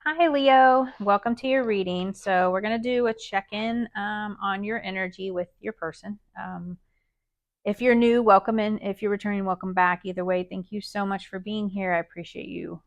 Hi, Leo. Welcome to your reading. So, we're going to do a check in on your energy with your person. If you're new, welcome in. If you're returning, welcome back. Either way, thank you so much for being here. I appreciate you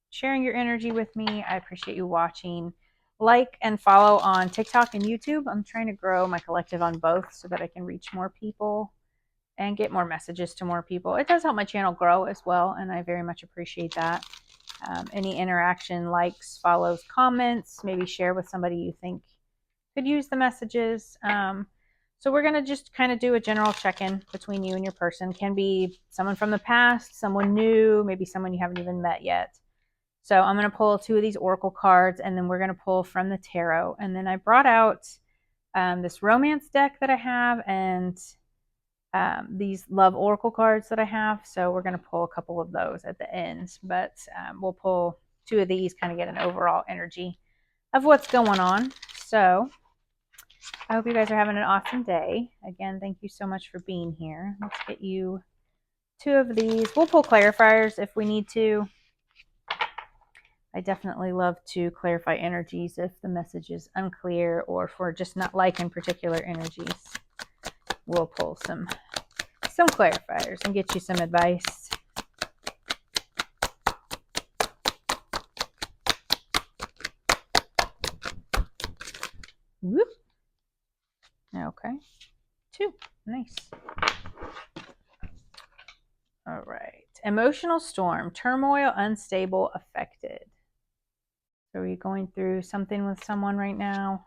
sharing your energy with me. I appreciate you watching. Like and follow on TikTok and YouTube. I'm trying to grow my collective on both so that I can reach more people and get more messages to more people. It does help my channel grow as well, and I very much appreciate that. Any interaction, likes, follows, comments, maybe share with somebody you think could use the messages. So we're going to just kind of do a general check-in between you and your person. Can be someone from the past, someone new, maybe someone you haven't even met yet. So I'm going to pull two of these oracle cards, and then we're going to pull from the tarot. And then I brought out this romance deck that I have, and these love oracle cards that I have. So we're going to pull a couple of those at the end, but we'll pull two of these, kind of get an overall energy of what's going on. So I hope you guys are having an awesome day. Again, thank you so much for being here. Let's get you two of these. We'll pull clarifiers if we need to. I definitely love to clarify energies if the message is unclear or if we're just not liking particular energies. We'll pull some clarifiers and get you some advice. Whoop. Okay. Two. Nice. All right. Emotional storm, turmoil, unstable, affected. So are you going through something with someone right now?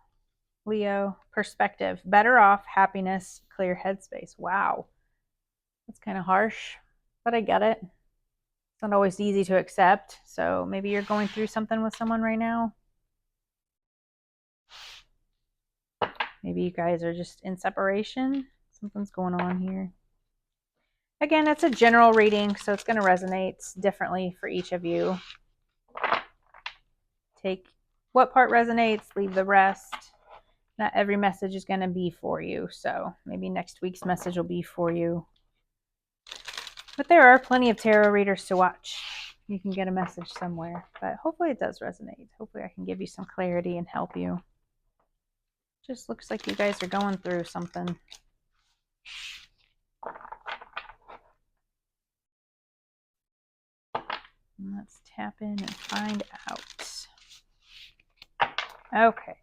Leo, perspective, better off, happiness, clear headspace. Wow. That's kind of harsh, but I get it. It's not always easy to accept. So maybe you're going through something with someone right now. Maybe you guys are just in separation. Something's going on here. Again, it's a general reading, so it's going to resonate differently for each of you. Take what part resonates, leave the rest. Not every message is going to be for you, so maybe next week's message will be for you. But there are plenty of tarot readers to watch. You can get a message somewhere, but hopefully it does resonate. Hopefully I can give you some clarity and help you. Just looks like you guys are going through something. Let's tap in and find out. Okay.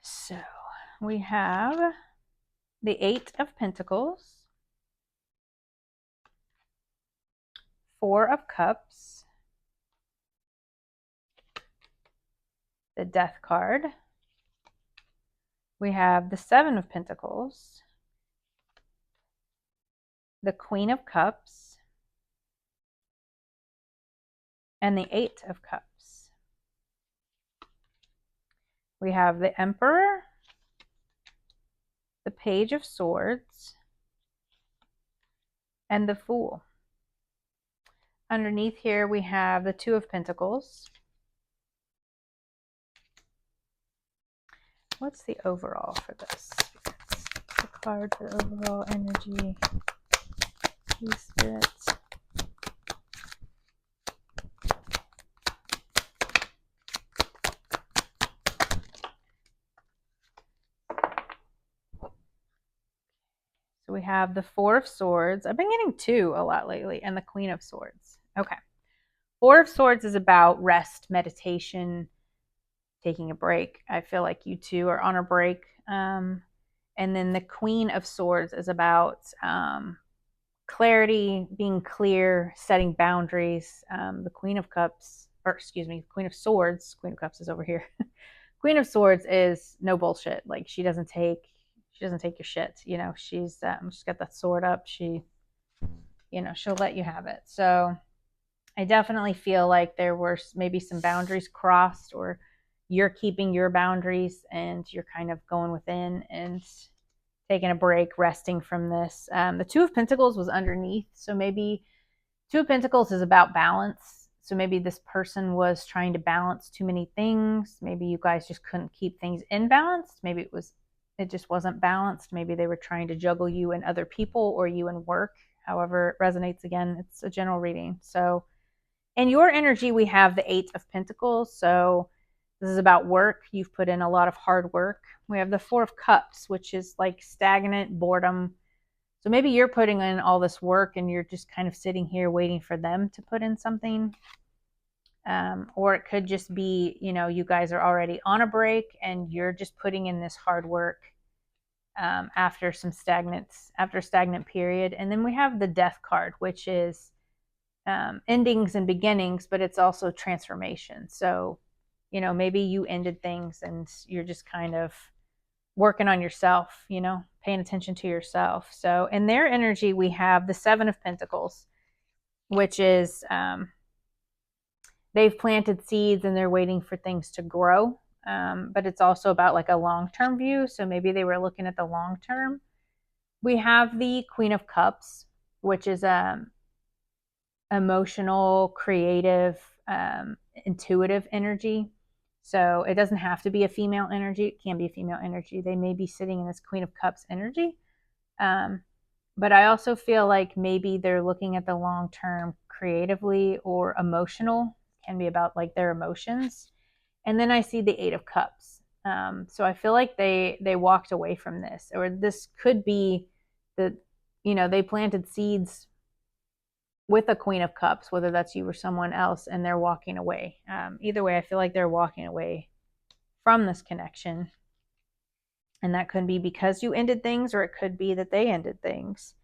So we have the Eight of Pentacles, Four of Cups, the Death card. We have the Seven of Pentacles, the Queen of Cups, and the Eight of Cups. We have the Emperor, the Page of Swords, and the Fool. Underneath here we have the Two of Pentacles. What's the overall for this? The card for overall energy. Please, Spirit. So we have the Four of Swords. I've been getting two a lot lately, and the Queen of Swords. Okay. Four of Swords is about rest, meditation, taking a break. I feel like you two are on a break. And then the Queen of Swords is about clarity, being clear, setting boundaries. The Queen of Cups, or excuse me, Queen of Swords, Queen of Cups is over here. Queen of Swords is no bullshit. Like she doesn't take your shit. You know, she's got that sword up. She'll let you have it. So I definitely feel like there were maybe some boundaries crossed, or you're keeping your boundaries and you're kind of going within and taking a break, resting from this. The Two of Pentacles was underneath. So maybe Two of Pentacles is about balance. So maybe this person was trying to balance too many things. Maybe you guys just couldn't keep things in balance. Maybe it just wasn't balanced. Maybe they were trying to juggle you and other people or you and work. However it resonates, again, it's a general reading. So In your energy, we have the Eight of Pentacles. So this is about work. You've put in a lot of hard work. We have the Four of Cups, which is like stagnant boredom. So maybe you're putting in all this work and you're just kind of sitting here waiting for them to put in something. Or it could just be, you guys are already on a break and you're just putting in this hard work after stagnant period. And then we have the Death card, which is endings and beginnings, but it's also transformation. So, maybe you ended things and you're just kind of working on yourself, paying attention to yourself. So in their energy, we have the Seven of Pentacles, which is they've planted seeds and they're waiting for things to grow. But it's also about like a long-term view. So maybe they were looking at the long term. We have the Queen of Cups, which is emotional, creative, intuitive energy. So it doesn't have to be a female energy. It can be a female energy. They may be sitting in this Queen of Cups energy. But I also feel like maybe they're looking at the long term creatively or emotional. It can be about like their emotions. And then I see the Eight of Cups. So I feel like they walked away from this, or this could be that, they planted seeds with a Queen of Cups, whether that's you or someone else, and they're walking away. Either way, I feel like they're walking away from this connection. And that could be because you ended things, or it could be that they ended things.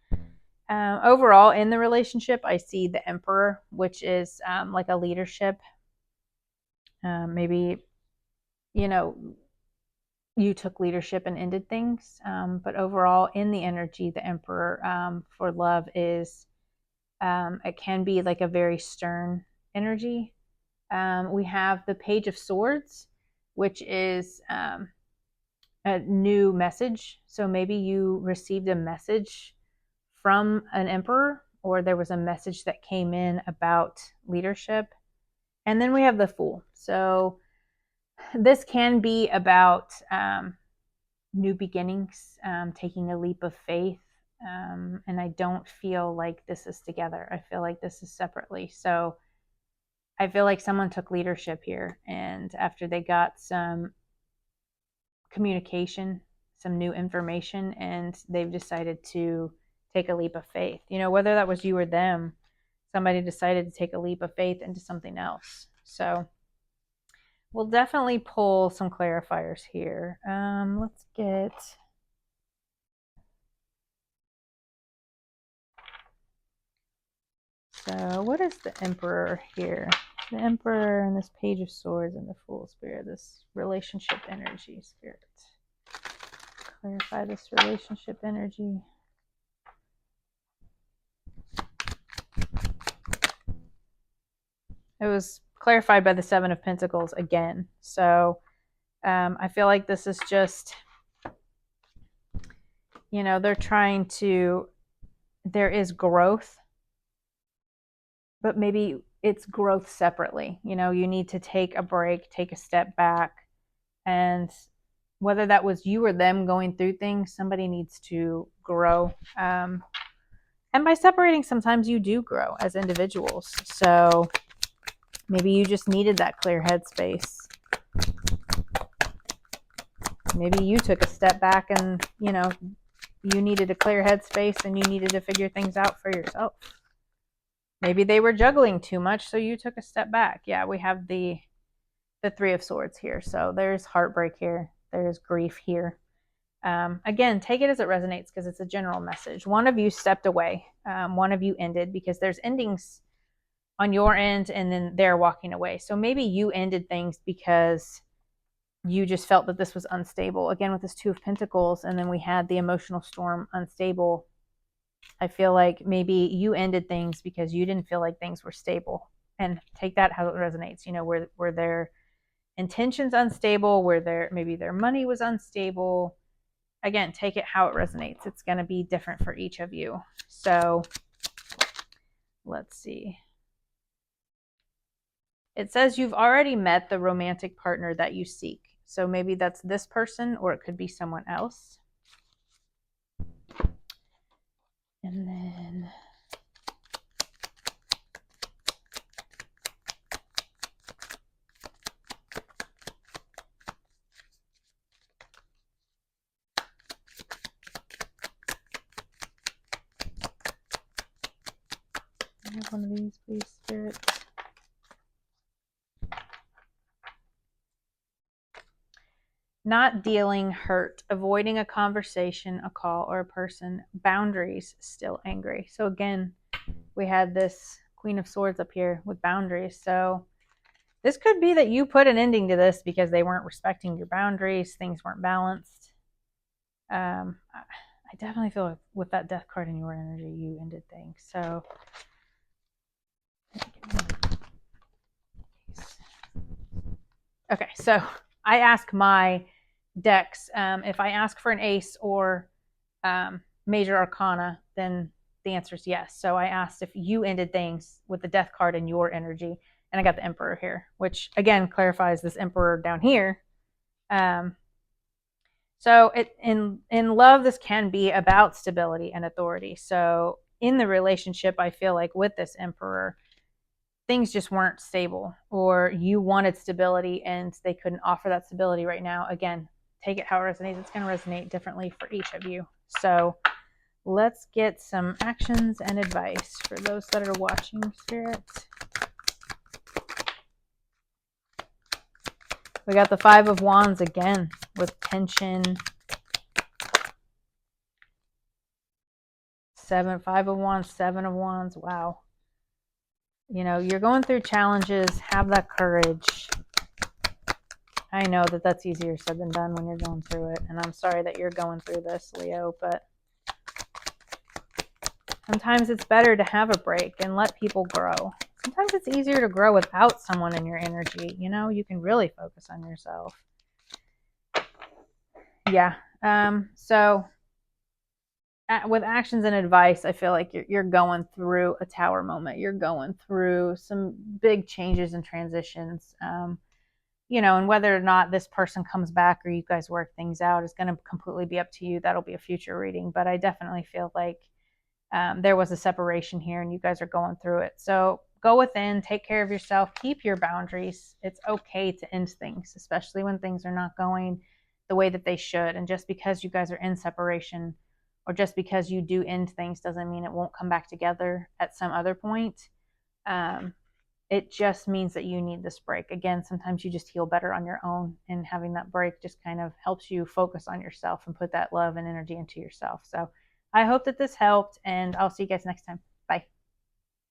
Overall, in the relationship, I see the Emperor, which is like a leadership. Maybe, you took leadership and ended things. But overall, in the energy, the Emperor for love is, it can be like a very stern energy. We have the Page of Swords, which is a new message. So maybe you received a message from an emperor, or there was a message that came in about leadership. And then we have the Fool. So this can be about new beginnings, taking a leap of faith. And I don't feel like this is together. I feel like this is separately. So I feel like someone took leadership here, and after they got some communication, some new information, and they've decided to take a leap of faith. Whether that was you or them, somebody decided to take a leap of faith into something else. So we'll definitely pull some clarifiers here. Let's get... So what is the Emperor here? The Emperor and this Page of Swords and the Fool Spirit, this relationship energy spirit. Clarify this relationship energy. It was clarified by the Seven of Pentacles again. So I feel like this is just, they're trying to, there is growth, but maybe it's growth separately. You need to take a break, take a step back, and whether that was you or them going through things, somebody needs to grow. And by separating, sometimes you do grow as individuals. So maybe you just needed that clear headspace. Maybe you took a step back and, you needed a clear headspace and you needed to figure things out for yourself. Maybe they were juggling too much, so you took a step back. Yeah, we have the Three of Swords here. So there's heartbreak here. There's grief here. Again, take it as it resonates, because it's a general message. One of you stepped away. One of you ended, because there's endings on your end and then they're walking away. So maybe you ended things because you just felt that this was unstable. Again, with this Two of Pentacles, and then we had the emotional storm, unstable. I feel like maybe you ended things because you didn't feel like things were stable. And take that how it resonates. Were their intentions unstable? Maybe their money was unstable? Again, take it how it resonates. It's going to be different for each of you. So let's see. It says you've already met the romantic partner that you seek. So maybe that's this person, or it could be someone else. And then I have one of these, please, Spirit? Not dealing, hurt, avoiding a conversation, a call, or a person. Boundaries, still angry. So again, we had this Queen of Swords up here with boundaries. So this could be that you put an ending to this because they weren't respecting your boundaries. Things weren't balanced. I definitely feel like with that Death card in your energy, you ended things. So okay, so I ask my decks if I ask for an ace or major arcana, then the answer is yes. So I asked if you ended things with the Death card in your energy, and I got the Emperor here, which again clarifies this Emperor down here. So in love, this can be about stability and authority. So in the relationship, I feel like with this Emperor, things just weren't stable, or you wanted stability and they couldn't offer that stability right now. Again, take it how it resonates. It's going to resonate differently for each of you. So let's get some actions and advice for those that are watching, Spirit. We got the Five of Wands again with tension. Five of Wands, Seven of Wands. Wow. You know, you're going through challenges. Have that courage. I know that that's easier said than done when you're going through it. And I'm sorry that you're going through this, Leo, but sometimes it's better to have a break and let people grow. Sometimes it's easier to grow without someone in your energy. You know, you can really focus on yourself. Yeah. So with actions and advice, I feel like you're going through a tower moment. You're going through some big changes and transitions. You know, and whether or not this person comes back or you guys work things out is going to completely be up to you. That'll be a future reading. But I definitely feel like there was a separation here and you guys are going through it. So go within, take care of yourself, keep your boundaries. It's okay to end things, especially when things are not going the way that they should. And just because you guys are in separation or just because you do end things doesn't mean it won't come back together at some other point. It just means that you need this break. Again, sometimes you just heal better on your own, and having that break just kind of helps you focus on yourself and put that love and energy into yourself. So I hope that this helped, and I'll see you guys next time.